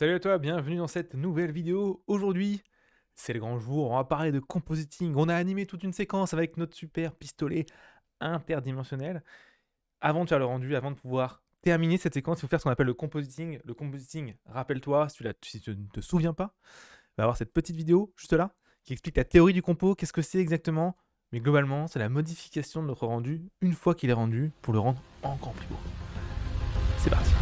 Salut à toi, bienvenue dans cette nouvelle vidéo. Aujourd'hui, c'est le grand jour, on va parler de compositing. On a animé toute une séquence avec notre super pistolet interdimensionnel. Avant de faire le rendu, avant de pouvoir terminer cette séquence, il faut faire ce qu'on appelle le compositing. Le compositing, rappelle-toi, si tu ne te souviens pas, va avoir cette petite vidéo juste là qui explique la théorie du compo, qu'est-ce que c'est exactement. Mais globalement, c'est la modification de notre rendu une fois qu'il est rendu pour le rendre encore plus beau. C'est parti.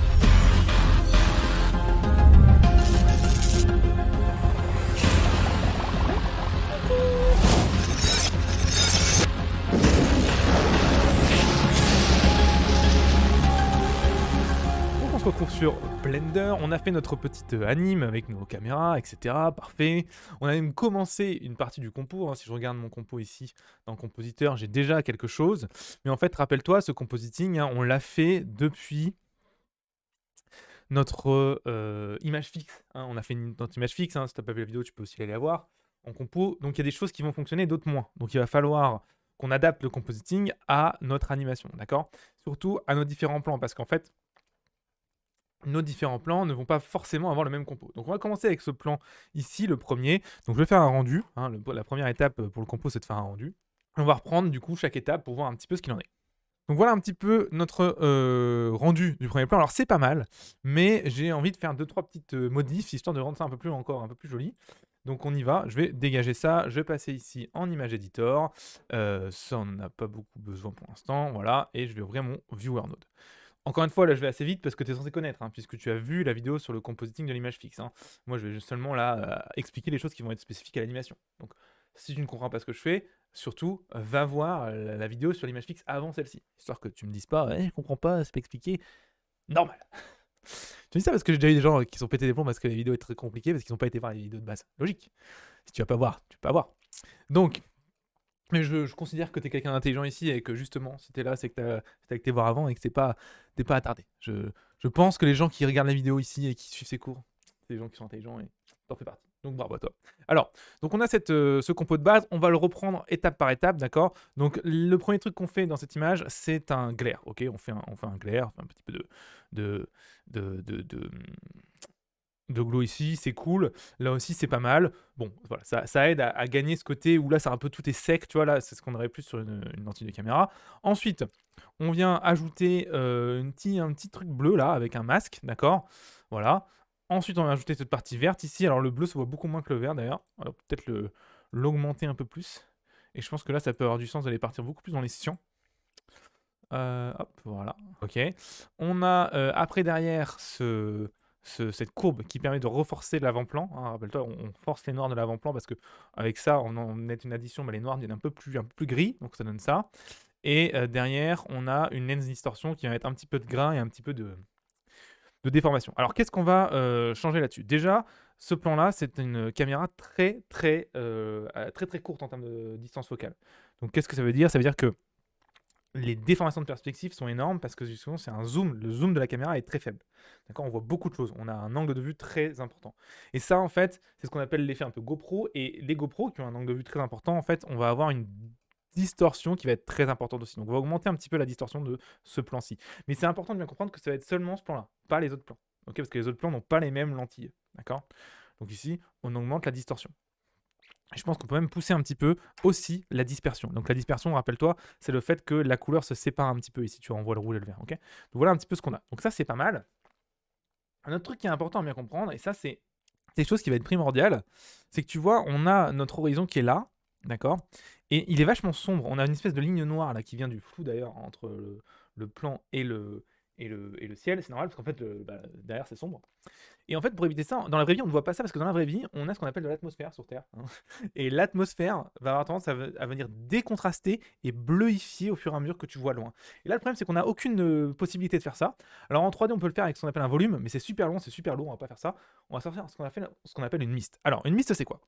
On se retrouve sur Blender, on a fait notre petite anime avec nos caméras, etc. Parfait. On a même commencé une partie du compo. Si je regarde mon compo ici dans le compositeur, j'ai déjà quelque chose. Mais en fait, rappelle-toi, ce compositing, on l'a fait depuis notre image fixe. On a fait notre image fixe. Si tu n'as pas vu la vidéo, tu peux aussi aller la voir en compo. Donc il y a des choses qui vont fonctionner, d'autres moins. Donc il va falloir qu'on adapte le compositing à notre animation, d'accord? Surtout à nos différents plans, parce qu'en fait, nos différents plans ne vont pas forcément avoir le même compo. Donc on va commencer avec ce plan ici, le premier. Donc je vais faire un rendu. La première étape pour le compo, c'est de faire un rendu. On va reprendre du coup chaque étape pour voir un petit peu ce qu'il en est. Donc voilà un petit peu notre rendu du premier plan. Alors c'est pas mal, mais j'ai envie de faire 2-3 petites modifs, histoire de rendre ça encore un peu plus joli. Donc on y va, je vais dégager ça, je vais passer ici en Image Editor. Ça on n'en a pas beaucoup besoin pour l'instant, voilà, et je vais ouvrir mon Viewer Node. Encore une fois, là, je vais assez vite parce que tu es censé connaître, puisque tu as vu la vidéo sur le compositing de l'image fixe. Moi, je vais seulement là expliquer les choses qui vont être spécifiques à l'animation. Donc, si tu ne comprends pas ce que je fais, surtout, va voir la vidéo sur l'image fixe avant celle-ci. Histoire que tu me dises pas, je comprends pas, c'est pas expliqué. Normal. Tu me dis ça parce que j'ai déjà eu des gens qui sont pétés des plombs parce que la vidéo est très compliquée, parce qu'ils n'ont pas été voir les vidéos de base. Logique. Si tu vas pas voir, tu peux pas voir. Donc, mais je considère que tu es quelqu'un d'intelligent ici et que justement, si tu es là, c'est que tu as été voir avant et que t'es pas attardé. Je pense que les gens qui regardent la vidéo ici et qui suivent ces cours, c'est des gens qui sont intelligents et t'en fais partie. Donc bravo à toi. Alors, donc on a ce compo de base, on va le reprendre étape par étape, d'accord? Donc le premier truc qu'on fait dans cette image, c'est un glare, ok? On fait un glare, un petit peu de glow ici, c'est cool. Là aussi, c'est pas mal. Bon, voilà, ça aide à gagner ce côté où là, c'est un peu tout est sec, tu vois, là, c'est ce qu'on aurait plus sur une lentille de caméra. Ensuite, on vient ajouter un petit truc bleu, là, avec un masque, d'accord? Voilà. Ensuite, on va ajouter cette partie verte ici. Alors, le bleu se voit beaucoup moins que le vert, d'ailleurs. Alors, peut-être l'augmenter un peu plus. Et je pense que là, ça peut avoir du sens d'aller partir beaucoup plus dans les cyan. Hop, voilà, ok. On a après derrière cette courbe qui permet de renforcer l'avant-plan. Rappelle-toi, on force les noirs de l'avant-plan parce que avec ça, on met une addition, mais les noirs deviennent un peu plus gris, donc ça donne ça. Et derrière, on a une lens distortion qui va mettre un petit peu de grain et un petit peu de déformation. Alors, qu'est-ce qu'on va changer là-dessus? Déjà, ce plan-là, c'est une caméra très courte en termes de distance focale. Donc, qu'est-ce que ça veut dire? Ça veut dire que les déformations de perspective sont énormes parce que justement c'est un zoom, le zoom de la caméra est très faible. D'accord, on voit beaucoup de choses, on a un angle de vue très important. Et ça en fait, c'est ce qu'on appelle l'effet un peu GoPro, et les GoPro qui ont un angle de vue très important, en fait, on va avoir une distorsion qui va être très importante aussi. Donc on va augmenter un petit peu la distorsion de ce plan-ci. Mais c'est important de bien comprendre que ça va être seulement ce plan-là, pas les autres plans. Ok, parce que les autres plans n'ont pas les mêmes lentilles. D'accord. Donc ici, on augmente la distorsion. Je pense qu'on peut même pousser un petit peu aussi la dispersion. Donc la dispersion, rappelle-toi, c'est le fait que la couleur se sépare un petit peu ici. Tu vois, on voit le rouge et le vert. Ok. Donc voilà un petit peu ce qu'on a. Donc ça, c'est pas mal. Un autre truc qui est important à bien comprendre, et ça, c'est quelque chose qui va être primordial, c'est que tu vois, on a notre horizon qui est là, d'accord? Et il est vachement sombre. On a une espèce de ligne noire là qui vient du flou d'ailleurs entre le plan et le ciel. C'est normal parce qu'en fait, derrière, c'est sombre. Et en fait, pour éviter ça, dans la vraie vie, on ne voit pas ça parce que dans la vraie vie, on a ce qu'on appelle de l'atmosphère sur Terre. Et l'atmosphère va avoir tendance à venir décontraster et bleuifier au fur et à mesure que tu vois loin. Et là, le problème, c'est qu'on n'a aucune possibilité de faire ça. Alors en 3D, on peut le faire avec ce qu'on appelle un volume, mais c'est super long, c'est super lourd, on va pas faire ça. On va sortir ce qu'on appelle une mist. Alors, une mist, c'est quoi?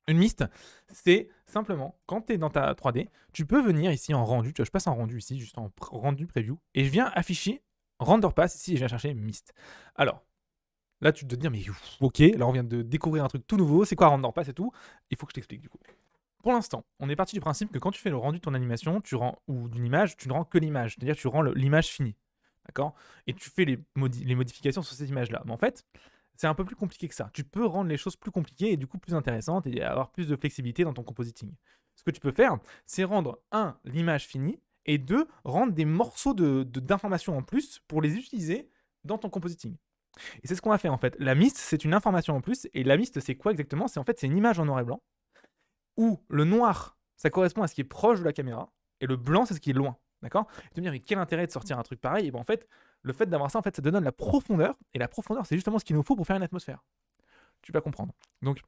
Une mist, c'est simplement, quand tu es dans ta 3D, tu peux venir ici en rendu, tu vois, je passe en rendu ici, juste en rendu preview, et je viens afficher render pass ici, et je viens chercher mist. Alors, là, tu te dis, mais ok, là, on vient de découvrir un truc tout nouveau. C'est quoi render pass et tout? Il faut que je t'explique du coup. Pour l'instant, on est parti du principe que quand tu fais le rendu de ton animation, ou d'une image, tu ne rends que l'image. C'est-à-dire que tu rends l'image finie. D'accord? Et tu fais les modifications sur cette image-là. Mais en fait, c'est un peu plus compliqué que ça. Tu peux rendre les choses plus compliquées et du coup plus intéressantes et avoir plus de flexibilité dans ton compositing. Ce que tu peux faire, c'est rendre, un, l'image finie, et deux, rendre des morceaux d'informations en plus pour les utiliser dans ton compositing. Et c'est ce qu'on va faire en fait. La mist, c'est une information en plus, et la mist, c'est quoi exactement? C'est en fait, c'est une image en noir et blanc, où le noir, ça correspond à ce qui est proche de la caméra, et le blanc, c'est ce qui est loin. D'accord? Et tu me dire, mais quel intérêt de sortir un truc pareil? Et ben en fait, le fait d'avoir ça, en fait, ça te donne la profondeur, et la profondeur, c'est justement ce qu'il nous faut pour faire une atmosphère. Tu vas comprendre. Donc,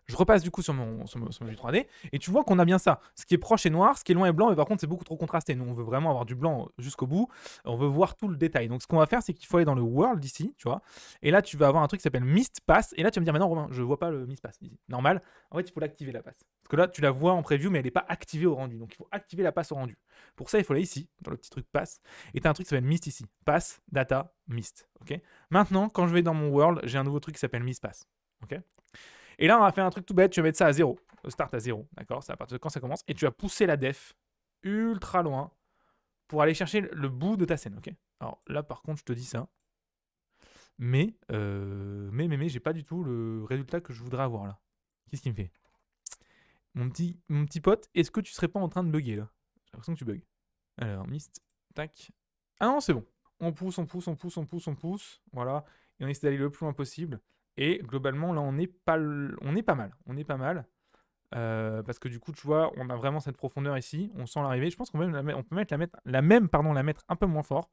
je repasse du coup sur mon vue 3D et tu vois qu'on a bien ça. Ce qui est proche est noir, ce qui est loin est blanc, mais par contre c'est beaucoup trop contrasté. Nous on veut vraiment avoir du blanc jusqu'au bout, on veut voir tout le détail. Donc ce qu'on va faire c'est qu'il faut aller dans le world ici, tu vois. Et là tu vas avoir un truc qui s'appelle Mist Pass. Et là tu vas me dire, mais non Romain, je vois pas le Mist Pass ici. Normal, en fait il faut l'activer la passe. Parce que là tu la vois en preview mais elle n'est pas activée au rendu. Donc il faut activer la passe au rendu. Pour ça il faut aller ici, dans le petit truc Pass. Et tu as un truc qui s'appelle Mist ici. Pass, Data, Mist. Ok. Maintenant quand je vais dans mon world, j'ai un nouveau truc qui s'appelle Mist Pass. Ok. Et là, on va faire un truc tout bête, tu vas mettre ça à 0. Start à 0, d'accord? C'est à partir de quand ça commence. Et tu vas pousser la def ultra loin pour aller chercher le bout de ta scène, ok? Alors là, par contre, je te dis ça. Mais, j'ai pas du tout le résultat que je voudrais avoir là. Qu'est-ce qu'il me fait? Mon petit pote, est-ce que tu serais pas en train de bugger là? J'ai l'impression que tu bugs. Alors, mist, tac. Ah non, c'est bon. On pousse, on pousse, on pousse, on pousse, on pousse. Voilà. Et on essaie d'aller le plus loin possible. Et globalement, là, on est pas mal. On est pas mal. Parce que du coup, tu vois, on a vraiment cette profondeur ici. On sent l'arrivée. Je pense qu'on peut mettre la mettre un peu moins fort.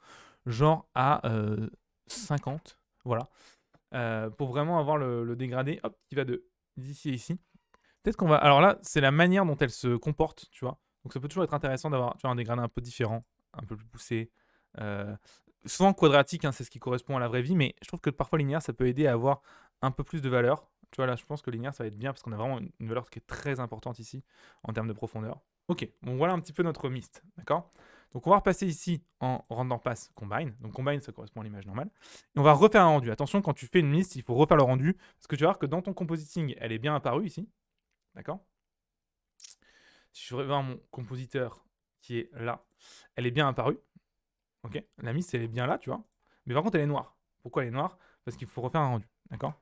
Genre à 50. Voilà. Pour vraiment avoir le dégradé. Hop, qui va d'ici à ici. Peut-être qu'on va. Alors là, c'est la manière dont elle se comporte, tu vois. Donc ça peut toujours être intéressant d'avoir, tu vois, un dégradé un peu différent, un peu plus poussé. Euh, Souvent quadratique, hein, c'est ce qui correspond à la vraie vie, mais je trouve que parfois linéaire, ça peut aider à avoir un peu plus de valeur. Tu vois, là, je pense que linéaire, ça va être bien parce qu'on a vraiment une valeur qui est très importante ici en termes de profondeur. Ok, bon, voilà un petit peu notre mist, d'accord? Donc on va repasser ici en render pass combine. Donc combine, ça correspond à l'image normale. Et on va refaire un rendu. Attention, quand tu fais une mist, il faut refaire le rendu parce que tu vas voir que dans ton compositing, elle est bien apparue ici. D'accord? Si je reviens à mon compositeur qui est là, elle est bien apparue. Ok? La mist, elle est bien là, tu vois. Mais par contre, elle est noire. Pourquoi elle est noire? Parce qu'il faut refaire un rendu. D'accord?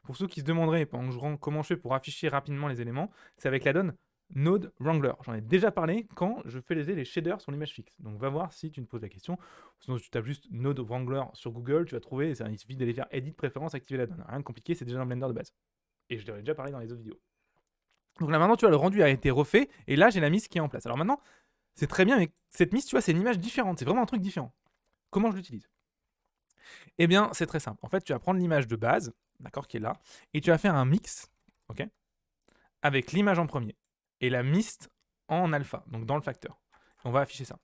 Pour ceux qui se demanderaient pendant que je rends comment je fais pour afficher rapidement les éléments, c'est avec la donne Node Wrangler. J'en ai déjà parlé quand je fais les shaders sur l'image fixe. Donc va voir si tu me poses la question. Sinon, tu tapes juste Node Wrangler sur Google, tu vas trouver. Il suffit d'aller faire Edit Préférence, activer la donne. Rien de compliqué, c'est déjà dans Blender de base. Et je l'avais déjà parlé dans les autres vidéos. Donc là maintenant, tu vois, le rendu a été refait. Et là, j'ai la mise qui est en place. Alors maintenant, c'est très bien, mais cette mise, tu vois, c'est une image différente. C'est vraiment un truc différent. Comment je l'utilise? Eh bien, c'est très simple. En fait, tu vas prendre l'image de base, d'accord, qui est là, et tu vas faire un mix, ok, avec l'image en premier et la mist en alpha, donc dans le facteur. On va afficher ça.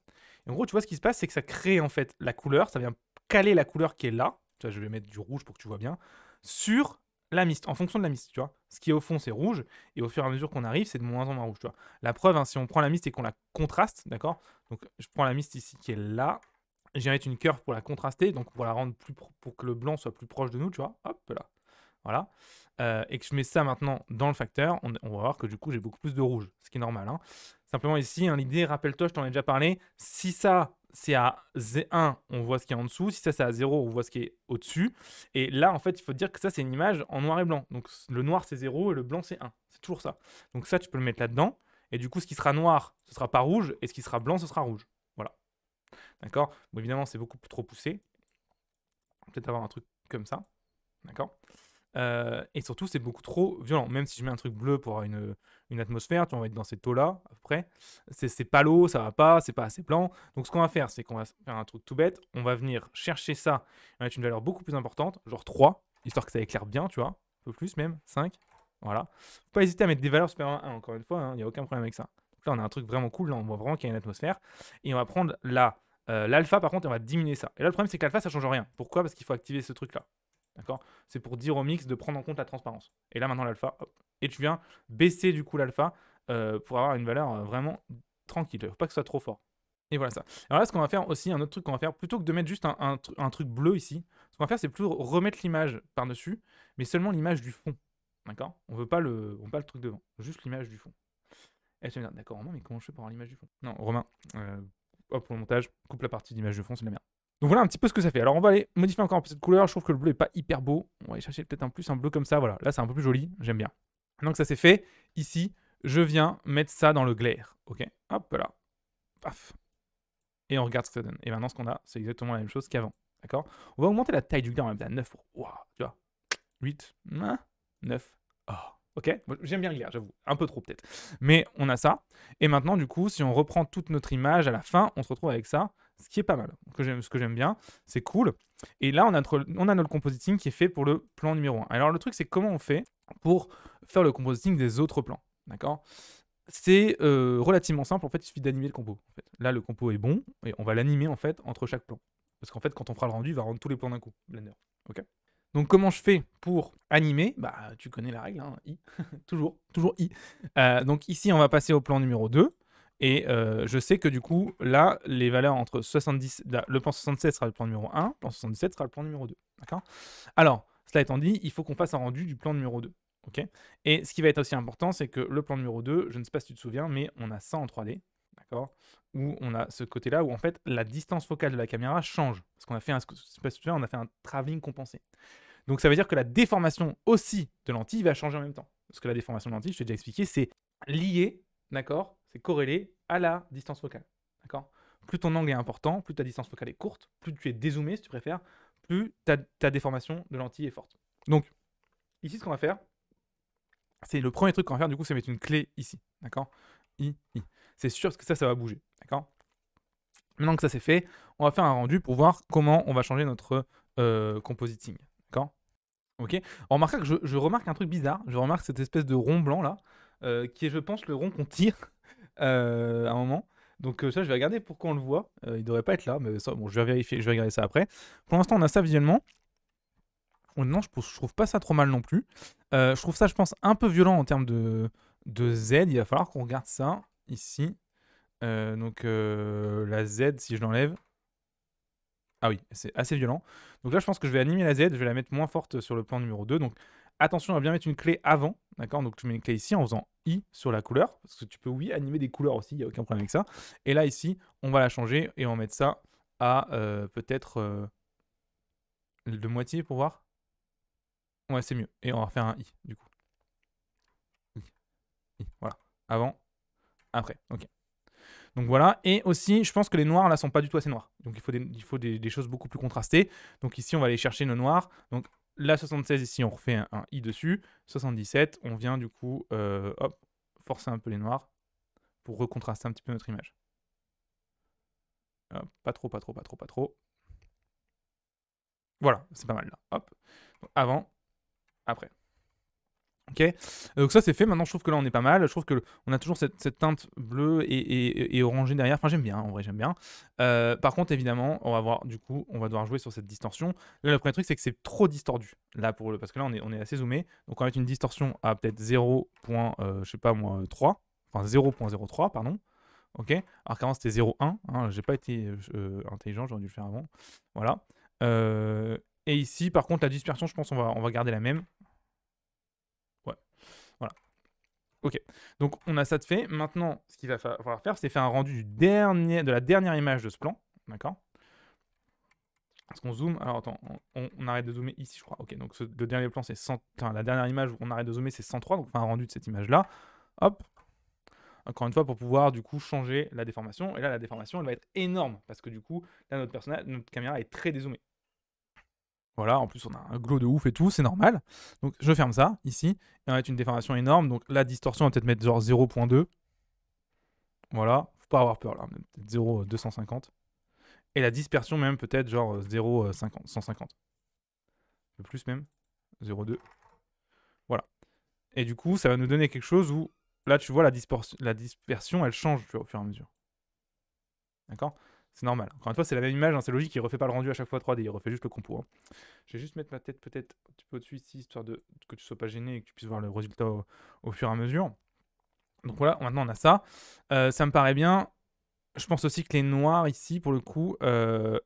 Et en gros, tu vois, ce qui se passe, c'est que ça crée en fait la couleur, ça vient caler la couleur qui est là. Tu vois, je vais mettre du rouge pour que tu vois bien, sur la mist, en fonction de la mist, tu vois. Ce qui est au fond, c'est rouge, et au fur et à mesure qu'on arrive, c'est de moins en moins rouge, tu vois. La preuve, hein, si on prend la mist et qu'on la contraste, d'accord, donc je prends la mist ici qui est là, je vais mettre une curve pour la contraster, donc pour la rendre pour que le blanc soit plus proche de nous, tu vois. Hop là. Voilà. Et que je mets ça maintenant dans le facteur, on va voir que du coup j'ai beaucoup plus de rouge, ce qui est normal, hein. Simplement ici, hein, l'idée, rappelle-toi, je t'en ai déjà parlé, si ça c'est à 1, on voit ce qui est en dessous, si ça c'est à 0, on voit ce qui est au-dessus. Et là, en fait, il faut te dire que ça c'est une image en noir et blanc. Donc le noir c'est 0 et le blanc c'est 1. C'est toujours ça. Donc ça, tu peux le mettre là-dedans. Et du coup, ce qui sera noir, ce sera pas rouge, et ce qui sera blanc, ce sera rouge. Voilà. D'accord? Bon, évidemment, c'est beaucoup trop poussé. Peut-être avoir un truc comme ça. D'accord? Et surtout, c'est beaucoup trop violent. Même si je mets un truc bleu pour avoir une atmosphère, tu vois, on va être dans ces taux-là, à peu près. C'est pas l'eau, ça va pas, c'est pas assez blanc. Donc, ce qu'on va faire, c'est qu'on va faire un truc tout bête. On va venir chercher ça avec une valeur beaucoup plus importante, genre 3, histoire que ça éclaire bien, tu vois. Un peu plus même, 5. Voilà. Faut pas hésiter à mettre des valeurs supérieures à 1, encore une fois, il n'y a aucun problème avec ça. Donc là, on a un truc vraiment cool, là, on voit vraiment qu'il y a une atmosphère. Et on va prendre l'alpha, par contre, on va diminuer ça. Et là, le problème, c'est que l'alpha, ça change rien. Pourquoi? Parce qu'il faut activer ce truc-là. D'accord? C'est pour dire au mix de prendre en compte la transparence. Et là, maintenant, l'alpha, hop. Et tu viens baisser du coup l'alpha pour avoir une valeur vraiment tranquille. Il ne faut pas que ce soit trop fort. Et voilà ça. Alors là, ce qu'on va faire aussi, un autre truc qu'on va faire, plutôt que de mettre juste un truc bleu ici, ce qu'on va faire, c'est plus remettre l'image par-dessus, mais seulement l'image du fond. D'accord? On veut pas le truc devant, juste l'image du fond. Et tu vas me dire, d'accord, Romain, mais comment je fais pour avoir l'image du fond? Non, Romain, hop, pour le montage, coupe la partie d'image de fond, c'est de la merde. Donc voilà un petit peu ce que ça fait. Alors on va aller modifier encore un peu cette couleur. Je trouve que le bleu est pas hyper beau. On va aller chercher peut-être un bleu comme ça. Voilà, là c'est un peu plus joli. J'aime bien. Maintenant que ça c'est fait, ici, je viens mettre ça dans le glare. Ok, hop là. Paf. Et on regarde ce que ça donne. Et maintenant ce qu'on a, c'est exactement la même chose qu'avant. D'accord. On va augmenter la taille du glare. On va mettre à 9 pour. Waouh, tu vois. 8, 9. Oh, ok. Moi, j'aime bien le glare, j'avoue. Un peu trop peut-être. Mais on a ça. Et maintenant, du coup, si on reprend toute notre image à la fin, on se retrouve avec ça, ce qui est pas mal. Ce que j'aime bien, c'est cool. Et là, on a notre compositing qui est fait pour le plan numéro 1. Alors, le truc, c'est comment on fait pour faire le compositing des autres plans. D'accord. C'est relativement simple. En fait, il suffit d'animer le compo. En fait. Là, le compo est bon. Et on va l'animer, en fait, entre chaque plan. Parce qu'en fait, quand on fera le rendu, il va rendre tous les plans d'un coup, Blender. Ok. Donc comment je fais pour animer? Bah tu connais la règle, hein, I, toujours I. Donc ici on va passer au plan numéro 2, et je sais que du coup là les valeurs entre 70, le plan 67 sera le plan numéro 1, le plan 77 sera le plan numéro 2, d'accord? Alors, cela étant dit, il faut qu'on fasse un rendu du plan numéro 2, ok? Et ce qui va être aussi important, c'est que le plan numéro 2, je ne sais pas si tu te souviens, mais on a ça en 3D, d'accord? Où on a ce côté-là où en fait la distance focale de la caméra change. Parce qu'on a fait je sais pas si tu te souviens, on a fait un travelling compensé. Donc ça veut dire que la déformation aussi de lentille va changer en même temps. Parce que la déformation de lentille, je t'ai déjà expliqué, c'est lié, d'accord? C'est corrélé à la distance focale, d'accord? Plus ton angle est important, plus ta distance focale est courte, plus tu es dézoomé si tu préfères, plus ta déformation de lentille est forte. Donc ici, ce qu'on va faire, c'est le premier truc qu'on va faire, du coup, c'est mettre une clé ici, d'accord? I. C'est sûr que ça va bouger, d'accord? Maintenant que ça c'est fait, on va faire un rendu pour voir comment on va changer notre compositing, d'accord? Ok. On remarquera que je remarque un truc bizarre. Je remarque cette espèce de rond blanc là, qui est, je pense, le rond qu'on tire à un moment. Donc ça, je vais regarder pourquoi on le voit. Il devrait pas être là, mais ça, bon, je vais vérifier, je vais regarder ça après. Pour l'instant, on a ça visuellement. Oh, non, je trouve pas ça trop mal non plus. Je trouve ça, je pense, un peu violent en termes de Z. Il va falloir qu'on regarde ça ici. Donc la Z, si je l'enlève. Ah oui, c'est assez violent. Donc là, je pense que je vais animer la Z, je vais la mettre moins forte sur le plan numéro 2. Donc attention à bien mettre une clé avant, d'accord? Donc tu mets une clé ici en faisant I sur la couleur, parce que tu peux, oui, animer des couleurs aussi, il n'y a aucun problème avec ça. Et là, ici, on va la changer et on va mettre ça à peut-être de moitié pour voir. Ouais, c'est mieux. Et on va refaire un I, du coup. I, I, voilà. Avant, après, ok. Donc voilà, et aussi, je pense que les noirs là sont pas du tout assez noirs. Donc il faut des choses beaucoup plus contrastées. Donc ici, on va aller chercher nos noirs. Donc là, 76 ici, on refait un I dessus. 77, on vient du coup, hop, forcer un peu les noirs pour recontraster un petit peu notre image. Hop, pas trop, pas trop, pas trop, pas trop. Voilà, c'est pas mal là. Hop, donc, avant, après. Ok, donc ça c'est fait. Maintenant, je trouve que là on est pas mal. Je trouve que on a toujours cette teinte bleue et orangée derrière. Enfin, j'aime bien, en vrai, j'aime bien. Par contre, évidemment, on va voir, du coup, on va devoir jouer sur cette distorsion. Là, le premier truc, c'est que c'est trop distordu. Là, parce que là, on est assez zoomé. Donc, on va mettre une distorsion à peut-être 0. Je sais pas moi, 3. Enfin, 0.03, pardon. Ok, alors qu'avant c'était 0.1. Hein, j'ai pas été intelligent, j'aurais dû le faire avant. Voilà. Et ici, par contre, la dispersion, je pense on va garder la même. Ouais. Voilà. Ok, donc on a ça de fait. Maintenant, ce qu'il va falloir faire, c'est faire un rendu de la dernière image de ce plan. D'accord. Parce qu'on zoome. Alors attends, on arrête de zoomer ici, je crois. Ok, donc le dernier plan, c'est 100. Enfin, la dernière image où on arrête de zoomer, c'est 103. Donc on fait un rendu de cette image-là. Hop. Encore une fois, pour pouvoir du coup changer la déformation. Et là, la déformation, elle va être énorme. Parce que du coup, là, notre caméra est très dézoomée. Voilà, en plus on a un glow de ouf et tout, c'est normal. Donc je ferme ça, ici, et on va mettre une déformation énorme. Donc la distorsion, on va peut-être mettre genre 0.2. Voilà, faut pas avoir peur là, peut-être 0,250. Et la dispersion même peut-être genre 0,50, 150. Un peu plus même, 0,2. Voilà. Et du coup, ça va nous donner quelque chose où, là tu vois, la dispersion, elle change tu vois, au fur et à mesure. D'accord. C'est normal. Encore une fois, c'est la même image, hein, c'est logique, il refait pas le rendu à chaque fois 3D, il refait juste le compo. Hein. Je vais juste mettre ma tête peut-être un petit peu au-dessus ici, histoire que tu sois pas gêné et que tu puisses voir le résultat au fur et à mesure. Donc voilà, maintenant on a ça. Ça me paraît bien. Je pense aussi que les noirs ici, pour le coup, je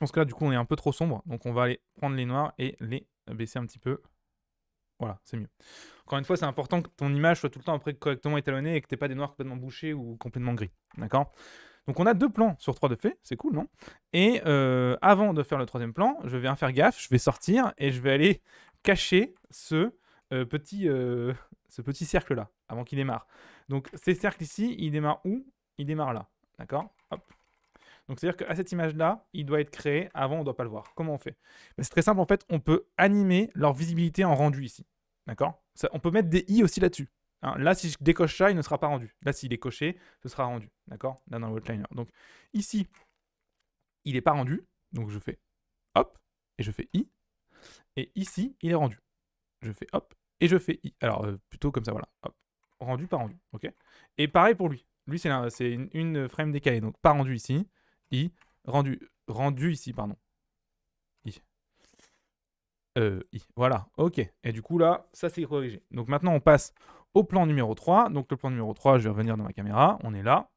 pense que là, du coup, on est un peu trop sombre. Donc on va aller prendre les noirs et les baisser un petit peu. Voilà, c'est mieux. Encore une fois, c'est important que ton image soit tout le temps après correctement étalonnée et que tu n'aies pas des noirs complètement bouchés ou complètement gris. D'accord. Donc on a 2 plans sur 3 de fait, c'est cool, non? Et avant de faire le troisième plan, je vais faire gaffe, je vais sortir et je vais aller cacher ce petit cercle-là, avant qu'il démarre. Donc ces cercles ici, ils démarrent où? Ils démarrent là, d'accord? Hop. Donc c'est-à-dire qu'à cette image-là, il doit être créé, avant on ne doit pas le voir. Comment on fait? Ben, c'est très simple, en fait, on peut animer leur visibilité en rendu ici, d'accord? On peut mettre des i aussi là-dessus. Hein, là, si je décoche ça, il ne sera pas rendu. Là, s'il est coché, ce sera rendu. D'accord? Là, dans le outliner. Donc, ici, il n'est pas rendu. Donc, je fais hop, et je fais i. Et ici, il est rendu. Je fais hop, et je fais i. Alors, plutôt comme ça, voilà. Hop. Rendu, pas rendu. OK? Et pareil pour lui. Lui, c'est une frame décalée. Donc, pas rendu ici. I. Rendu ici, pardon. I. I. Voilà. OK. Et du coup, là, ça, c'est corrigé. Donc, maintenant, on passe au plan numéro 3. Donc le plan numéro 3, je vais revenir dans ma caméra. On est là.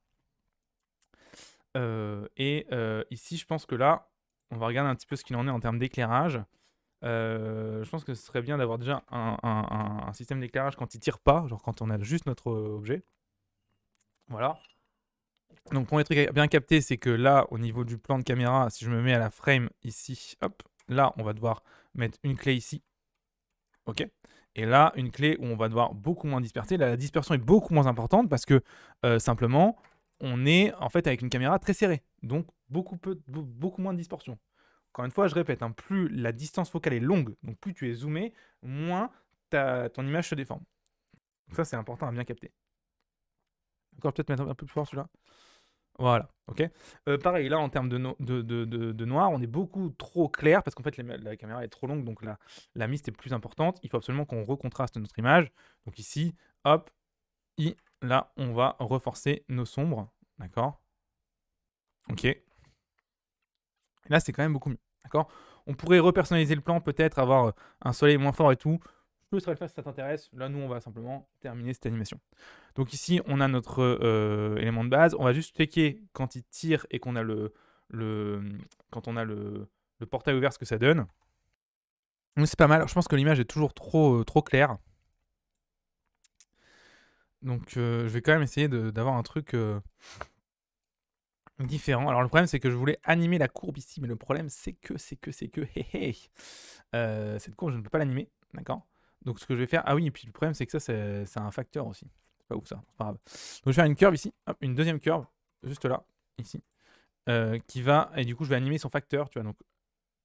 Ici, je pense que là, on va regarder un petit peu ce qu'il en est en termes d'éclairage. Je pense que ce serait bien d'avoir déjà un système d'éclairage quand il tire pas, genre quand on a juste notre objet. Voilà. Donc pour les trucs à bien capter, c'est que là, au niveau du plan de caméra, si je me mets à la frame ici, hop, là, on va devoir mettre une clé ici. OK? Et là, une clé où on va devoir beaucoup moins disperser. Là, la dispersion est beaucoup moins importante parce que simplement, on est en fait avec une caméra très serrée. Donc, beaucoup moins de dispersion. Encore une fois, je répète, hein, plus la distance focale est longue, donc plus tu es zoomé, moins ton image se déforme. Donc ça, c'est important à bien capter. Encore peut-être mettre un peu plus fort celui-là. Voilà, ok. Pareil, là, en termes de noir, on est beaucoup trop clair parce qu'en fait, la caméra est trop longue, donc la mist est plus importante. Il faut absolument qu'on recontraste notre image. Donc ici, hop, là, on va reforcer nos sombres, d'accord? Ok. Et là, c'est quand même beaucoup mieux, d'accord? On pourrait repersonnaliser le plan, peut-être avoir un soleil moins fort et tout. Je te laisserai le faire si ça t'intéresse. Là, nous, on va simplement terminer cette animation. Donc ici, on a notre élément de base. On va juste checker quand il tire et qu'on a quand on a le portail ouvert, ce que ça donne. Donc c'est pas mal. Je pense que l'image est toujours trop claire. Donc je vais quand même essayer d'avoir un truc différent. Alors le problème, c'est que je voulais animer la courbe ici, mais le problème, c'est que, cette courbe, je ne peux pas l'animer, d'accord? Donc ce que je vais faire, ah oui, et puis le problème, c'est que ça, c'est un facteur aussi. C'est pas ouf ça, c'est pas grave. Donc je vais faire une curve ici, hop, une deuxième curve, juste là, ici, qui va, et du coup, je vais animer son facteur, tu vois. Donc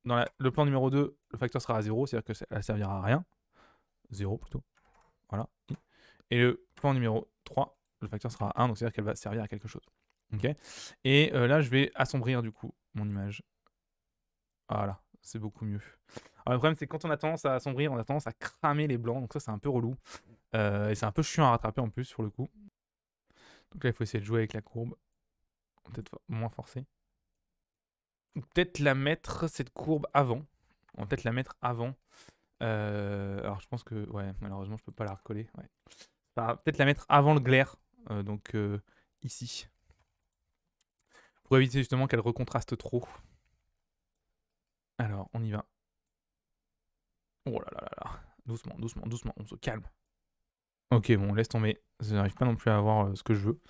dans le plan numéro 2, le facteur sera à 0, c'est-à-dire que ça ne servira à rien. 0 plutôt, voilà. Et le plan numéro 3, le facteur sera à 1, donc c'est-à-dire qu'elle va servir à quelque chose. Ok. Et là, je vais assombrir du coup mon image. Voilà, c'est beaucoup mieux. Alors, le problème, c'est que quand on a tendance à assombrir, on a tendance à cramer les blancs, donc ça, c'est un peu relou. Et c'est un peu chiant à rattraper en plus, sur le coup. Donc là, il faut essayer de jouer avec la courbe. Peut-être moins forcer. Ou peut-être la mettre, cette courbe, avant. On va peut-être la mettre avant. Alors, je pense que, ouais, malheureusement, je peux pas la recoller. Ouais. Peut-être la mettre avant le glaire, donc ici. Pour éviter justement qu'elle recontraste trop. Alors, on y va. Oh là là là là. Doucement, doucement, doucement, on se calme. Ok, bon, laisse tomber. Je n'arrive pas non plus à avoir ce que je veux.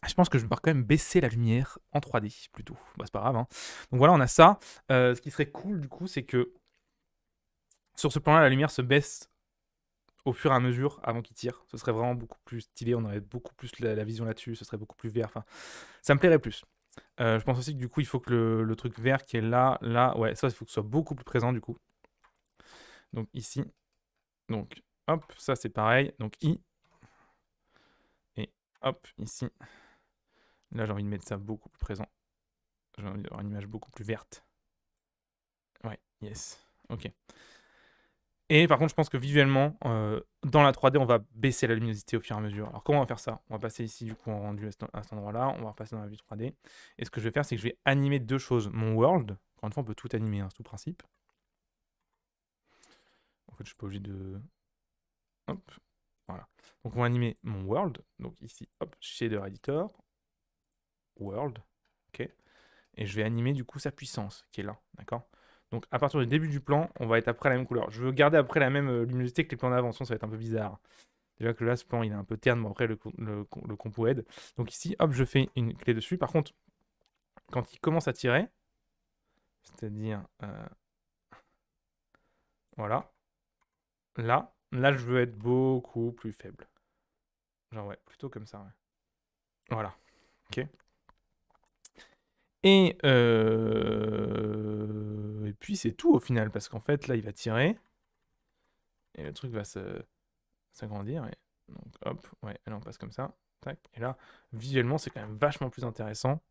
Je pense que je vais quand même baisser la lumière en 3D plutôt. Bah, c'est pas grave. Hein. Donc voilà, on a ça. Ce qui serait cool du coup, c'est que sur ce plan-là, la lumière se baisse au fur et à mesure avant qu'il tire. Ce serait vraiment beaucoup plus stylé. On aurait beaucoup plus la vision là-dessus. Ce serait beaucoup plus vert. Enfin, ça me plairait plus. Je pense aussi que du coup, il faut que le truc vert qui est là, ouais, ça, il faut que ce soit beaucoup plus présent du coup. Donc ici. Donc, hop, ça c'est pareil. Donc I. Et hop, ici. Là, j'ai envie de mettre ça beaucoup plus présent. J'ai envie d'avoir une image beaucoup plus verte. Ouais, yes. Ok. Et par contre, je pense que visuellement, dans la 3D, on va baisser la luminosité au fur et à mesure. Alors, comment on va faire ça? On va passer ici, du coup, en rendu à cet endroit-là. On va repasser dans la vue 3D. Et ce que je vais faire, c'est que je vais animer deux choses. Mon world. Encore une fois, on peut tout animer, hein, c'est tout principe. En fait, je suis pas obligé de... Hop. Voilà. Donc, on va animer mon world. Donc, ici, hop, shader editor. World. Ok. Et je vais animer, du coup, sa puissance, qui est là. D'accord? Donc à partir du début du plan, on va être après la même couleur. Je veux garder après la même luminosité que les plans d'avant, sinon ça va être un peu bizarre. Déjà que là, ce plan, il est un peu terne, mais après, le compo aide. Donc ici, hop, je fais une clé dessus. Par contre, quand il commence à tirer, c'est-à-dire, voilà, là, je veux être beaucoup plus faible. Genre, ouais, plutôt comme ça, ouais. Voilà, ok. Et puis c'est tout au final, parce qu'en fait, là, il va tirer, et le truc va s'agrandir, et donc hop, ouais, là, on passe comme ça, tac, et là, visuellement, c'est quand même vachement plus intéressant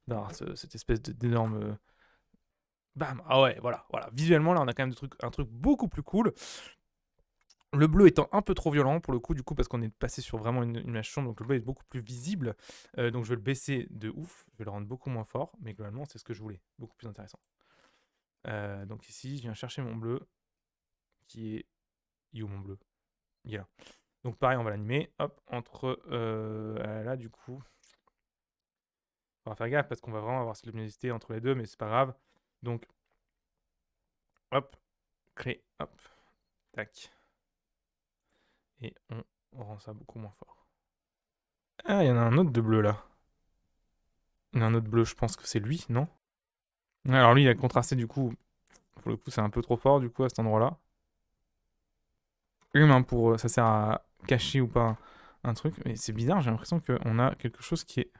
d'avoir cette espèce d'énorme... Bam! Ah ouais, voilà, voilà. Visuellement, là, on a quand même un truc beaucoup plus cool. Le bleu étant un peu trop violent pour le coup, du coup, parce qu'on est passé sur vraiment une image sombre, donc le bleu est beaucoup plus visible. Donc je vais le baisser de ouf, je vais le rendre beaucoup moins fort, mais globalement, c'est ce que je voulais, beaucoup plus intéressant. Donc ici, je viens chercher mon bleu, qui est... Il est où mon bleu? Il est là. Donc pareil, on va l'animer, hop, entre là, du coup... On va faire gaffe, parce qu'on va vraiment avoir cette luminosité entre les deux, mais c'est pas grave. Donc, hop, clé, hop, tac. Et on rend ça beaucoup moins fort. Ah, il y en a un autre de bleu là. Il y en a un autre bleu, je pense que c'est lui, non? Ouais, alors lui, il a contrasté du coup. Pour le coup, c'est un peu trop fort du coup à cet endroit-là. Humain pour ça sert à cacher ou pas un truc. Mais c'est bizarre, j'ai l'impression qu'on a quelque chose qui est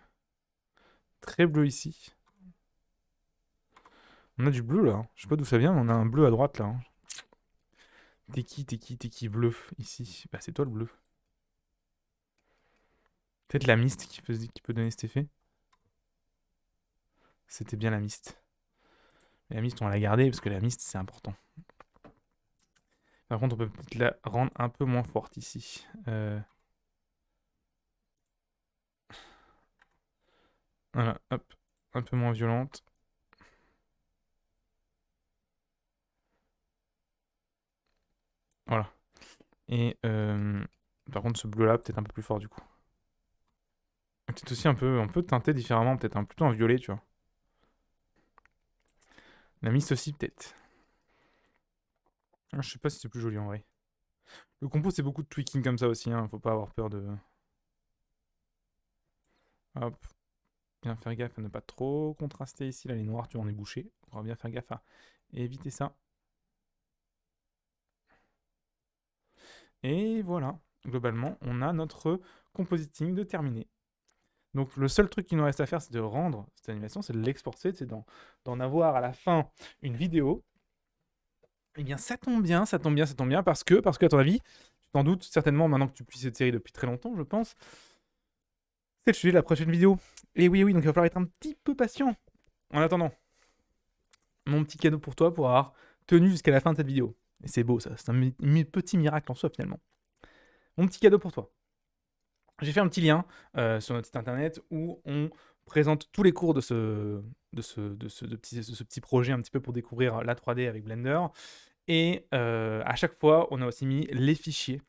très bleu ici. On a du bleu là. Je sais pas d'où ça vient, mais on a un bleu à droite là. T'es qui bleu ici? Bah c'est toi le bleu. Peut-être la mist qui peut donner cet effet. C'était bien la mist. Mais la mist, on va la garder parce que la mist, c'est important. Par contre, on peut peut-être la rendre un peu moins forte ici. Voilà, hop. Un peu moins violente. Voilà. Et par contre, ce bleu-là, peut-être un peu plus fort du coup. Peut-être aussi un peu teinté différemment, peut-être plutôt un violet, tu vois. La mist aussi, peut-être. Ah, je sais pas si c'est plus joli en vrai. Le compo, c'est beaucoup de tweaking comme ça aussi, hein. Faut pas avoir peur de... Hop. Bien faire gaffe à ne pas trop contraster ici. Là, les noirs, tu en es bouché. On va bien faire gaffe à éviter ça. Et voilà. Globalement, on a notre compositing de terminé. Donc le seul truc qui nous reste à faire, c'est de rendre cette animation, c'est de l'exporter, c'est d'en avoir à la fin une vidéo. Eh bien, ça tombe bien, ça tombe bien, ça tombe bien, parce que à ton avis, tu t'en doutes certainement maintenant que tu suis cette série depuis très longtemps, je pense, c'est le sujet de la prochaine vidéo. Et oui, oui, donc il va falloir être un petit peu patient. En attendant, mon petit cadeau pour toi pour avoir tenu jusqu'à la fin de cette vidéo. Et c'est beau ça, c'est un petit miracle en soi finalement. Mon petit cadeau pour toi. J'ai fait un petit lien sur notre site internet où on présente tous les cours de ce petit projet un petit peu pour découvrir la 3D avec Blender. Et à chaque fois, on a aussi mis les fichiers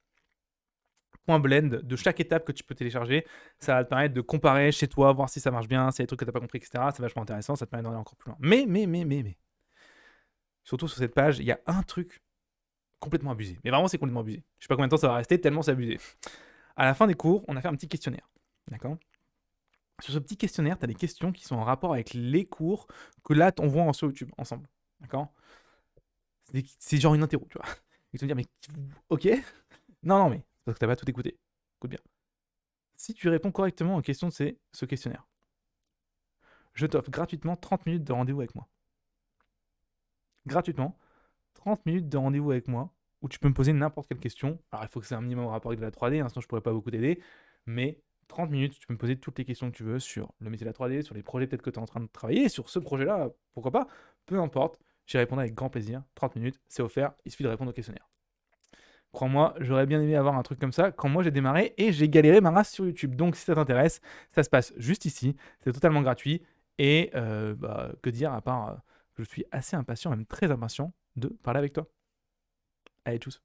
.blend de chaque étape que tu peux télécharger. Ça va te permettre de comparer chez toi, voir si ça marche bien, s'il y a des trucs que tu n'as pas compris, etc. C'est vachement intéressant, ça te permet d'aller encore plus loin. Mais, surtout sur cette page, il y a un truc complètement abusé. Mais vraiment, c'est complètement abusé. Je sais pas combien de temps ça va rester, tellement c'est abusé. À la fin des cours, on a fait un petit questionnaire. D'accord? Sur ce petit questionnaire, tu as des questions qui sont en rapport avec les cours que là, on voit sur YouTube ensemble. D'accord? C'est genre une interro, tu vois. Ils te dire, mais ok? Non, mais c'est parce que t'as pas tout écouté. Écoute bien. Si tu réponds correctement aux questions de ce questionnaire, je t'offre gratuitement 30 minutes de rendez-vous avec moi. Gratuitement, 30 minutes de rendez-vous avec moi où tu peux me poser n'importe quelle question. Alors, il faut que c'est un minimum en rapport avec de la 3D, sinon je pourrais pas beaucoup t'aider. Mais 30 minutes, tu peux me poser toutes les questions que tu veux sur le métier de la 3D, sur les projets peut-être que tu es en train de travailler, sur ce projet-là, pourquoi pas, peu importe. J'y répondrai avec grand plaisir. 30 minutes, c'est offert, il suffit de répondre au questionnaire. Crois-moi, j'aurais bien aimé avoir un truc comme ça quand moi j'ai démarré et j'ai galéré ma race sur YouTube. Donc si ça t'intéresse, ça se passe juste ici. C'est totalement gratuit. Et que dire à part que je suis assez impatient, même très impatient, de parler avec toi. Allez, tchuss.